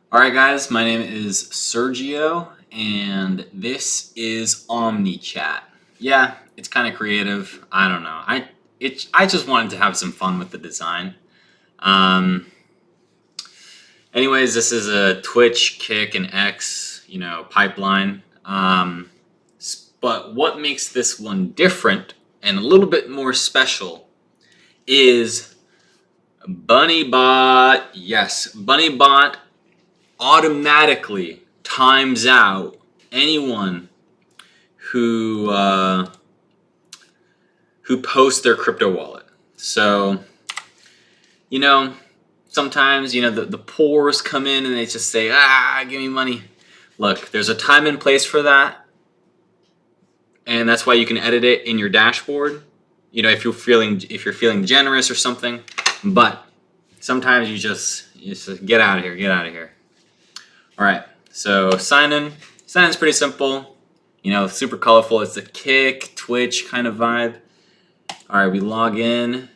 All right, guys, my name is Sergio, and this is omnichat. Yeah, it's kind of creative. I don't know. I just wanted to have some fun with the design. Um, Anyways, this is a Twitch, Kick, and X, pipeline. But what makes this one different and a little bit more special is BunnyBot. Yes, BunnyBot automatically times out anyone who who posts their crypto wallet. So you know, sometimes the poors come in and they just say, give me money. Look, there's a time and place for that, and that's why you can edit it in your dashboard. If you're feeling generous or something, but sometimes you just get out of here, get out of here. All right, so sign in. Sign in's pretty simple. Super colorful. It's a Kick, Twitch kind of vibe. All right, we log in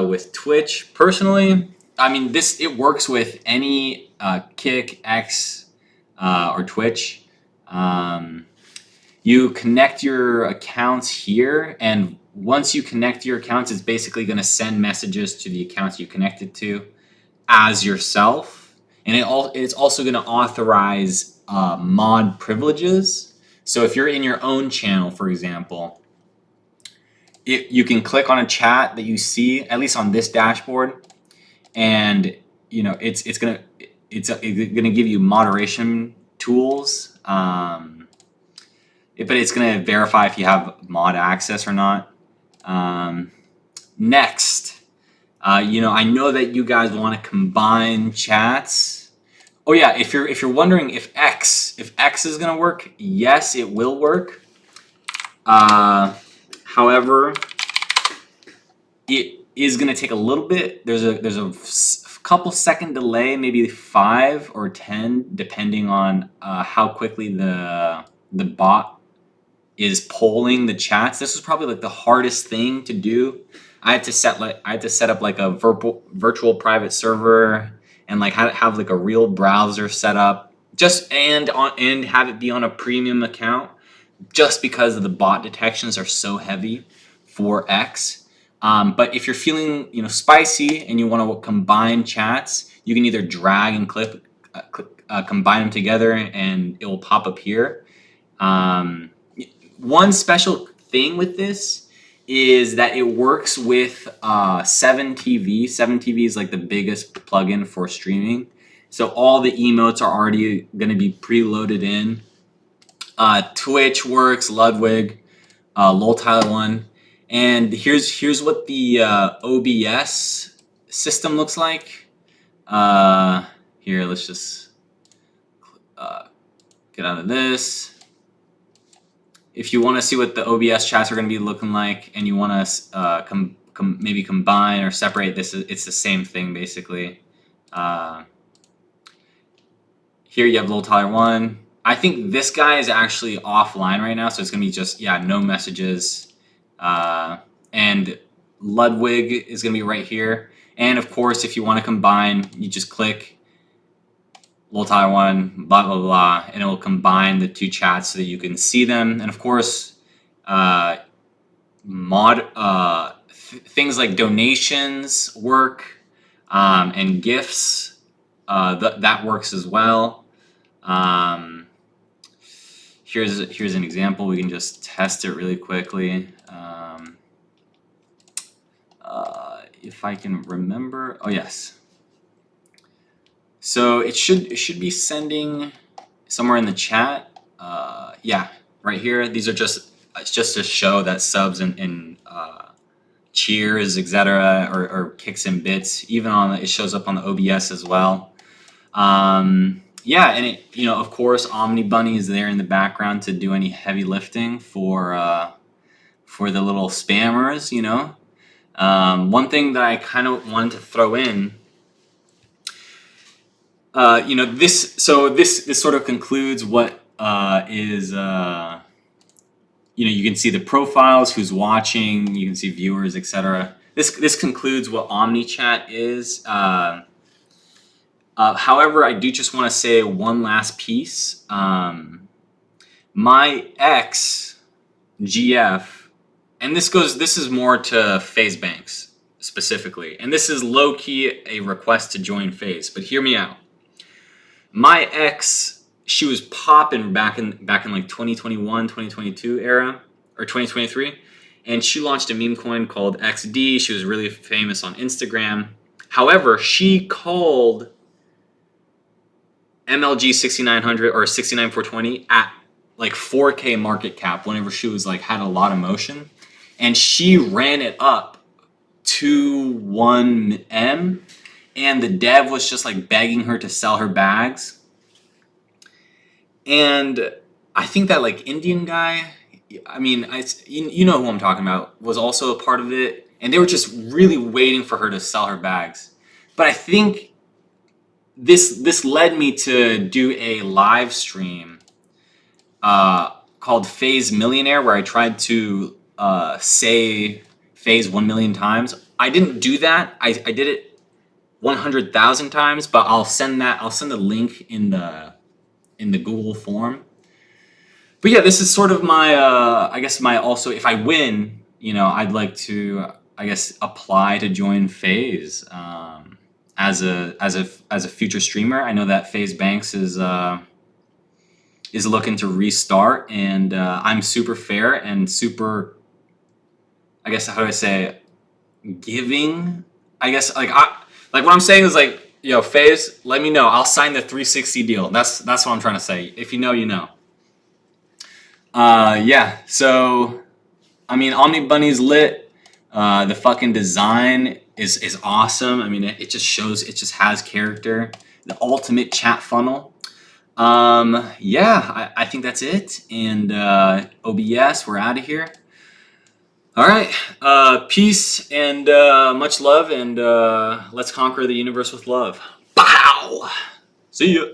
with Twitch. Personally, I mean, it works with any Kick, X, or Twitch. You connect your accounts here, and once you connect your accounts, it's basically going to send messages to the accounts you connected to as yourself, and it's also going to authorize mod privileges. So if you're in your own channel, for example, you can click on a chat that you see, at least on this dashboard, and it's gonna give you moderation tools. But it's gonna verify if you have mod access or not. Next, I know that you guys want to combine chats. Oh yeah, if you're wondering if X is gonna work, yes, it will work. However, it is gonna take a little bit. There's a couple second delay, maybe 5 or 10, depending on how quickly the bot is polling the chats. This was probably like the hardest thing to do. I had to set up like a virtual private server, and like have like a real browser set up, and have it be on a premium account, just because of the bot detections are so heavy for X. But if you're feeling spicy and you want to combine chats, you can either drag and combine them together, and it will pop up here. One special thing with this is that it works with 7TV. 7TV is like the biggest plugin for streaming. So all the emotes are already going to be preloaded in. Twitch works, Ludwig, LolTile1. And here's what the OBS system looks like. Here, let's just get out of this. If you want to see what the OBS chats are going to be looking like, and you want to maybe combine or separate this, it's the same thing basically. Here you have LolTile1. I think this guy is actually offline right now, so it's going to be just no messages. And Ludwig is going to be right here. And of course, if you want to combine, you just click LolTile1, blah, blah, blah, and it will combine the two chats so that you can see them. And of course, things like donations work, and gifts, that works as well. Here's an example. We can just test it really quickly. If I can remember, oh yes. So it should be sending somewhere in the chat. Yeah, right here. These are it's just to show that subs and cheers, etc., or kicks and bits. Even it shows up on the OBS as well. Yeah, and it of course OmniBunny is there in the background to do any heavy lifting for the little spammers. One thing that I kind of wanted to throw in. This sort of concludes what is you can see the profiles, who's watching, you can see viewers, etc. This concludes what omnichat is. However, I do just want to say one last piece. My ex GF, and this is more to Phase Banks specifically, and this is low key a request to join Phase. But hear me out. My ex, she was popping back in like 2021, 2022 era, or 2023, and she launched a meme coin called XD. She was really famous on Instagram. However, she called MLG 6900 or 69420 at like 4K market cap whenever she was like had a lot of motion, and she ran it up to 1M, and the dev was just like begging her to sell her bags. And I think that like Indian guy, I mean, you know who I'm talking about, was also a part of it, and they were just really waiting for her to sell her bags. But I think this led me to do a live stream called Phase Millionaire, where I tried to say Phase 1 million times. I didn't do that. I did it 100,000 times, but I'll send the link in the Google form. But yeah, this is sort of my I guess my also, if I win, you know, I'd like to, I guess, apply to join Phase as a future streamer. I know that Phase Banks is looking to restart, and I'm super fair and super, I guess, how do I say, giving. I guess like what I'm saying is like, yo, Phase, let me know. I'll sign the 360 deal. That's what I'm trying to say. If you know, you know. Yeah. So, I mean, Omni Bunny's lit. The fucking design is awesome. I mean, it just shows, it just has character. The ultimate chat funnel. Yeah, I think that's it. And OBS, we're out of here. All right. Peace and much love, and let's conquer the universe with love. Bow. See ya.